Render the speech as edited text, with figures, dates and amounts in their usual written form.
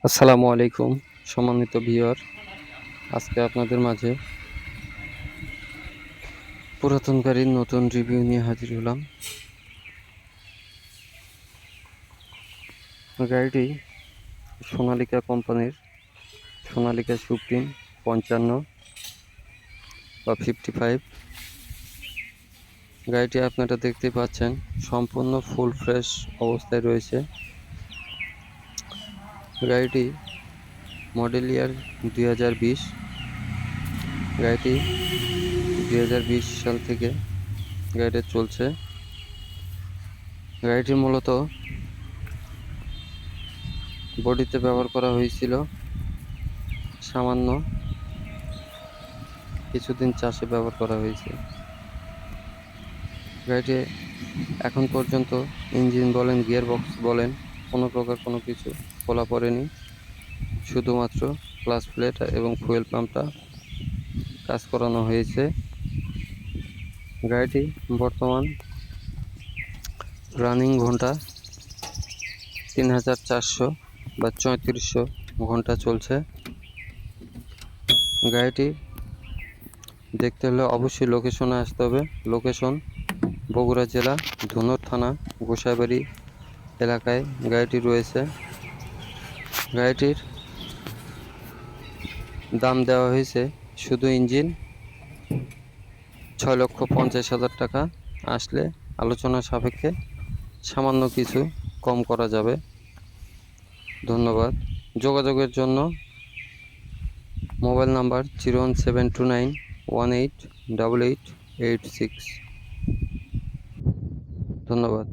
আসসালামু আলাইকুম সম্মানিত ভিউয়ার। আজকে আপনাদের মাঝে পুরাতন গাড়ির নতুন রিভিউ নিয়ে হাজির হলাম। গাড়িটি সোনালিকা কোম্পানির সোনালিকা সুপ্রিম 55 বা 55। গাড়িটি আপনারা দেখতে পাচ্ছেন সম্পূর্ণ ফুল ফ্রেশ অবস্থায় রয়েছে। গাড়িটি মডেল ইয়ার 2020। গাড়িটি 2020 সাল থেকে গাড়িটি চলছে। গাড়িটি মূলত বডিতে ব্যবহার করা হয়েছিল সামান্য, কিছুদিন চাষে ব্যবহার করা হয়েছে। গাড়িটি এখন পর্যন্ত ইঞ্জিন বলেন, গিয়ার বক্স বলেন, কোনো প্রকার কোনো কিছু খোলা পড়েনি। শুধুমাত্র ক্লাচ প্লেট এবং ফুয়েল পাম্পটা কাজ করানো হয়েছে। গাড়িটি বর্তমান রানিং ঘন্টা 3400 বা 3400 ঘন্টা চলছে। গাড়িটি দেখতে হলে অবশ্যই লোকেশনে আসতে হবে। লোকেশন বগুড়া জেলা ধুনট থানা গোসাইবাড়ি এলাকায় গাড়িটি রয়েছে। গাড়িটির দাম দেওয়া হয়েছে শুধু ইঞ্জিন 6,50,000 টাকা। আসলে আলোচনা সাপেক্ষে সামান্য কিছু কম করা যাবে। ধন্যবাদ। যোগাযোগের জন্য মোবাইল নাম্বার 01729188886। ধন্যবাদ।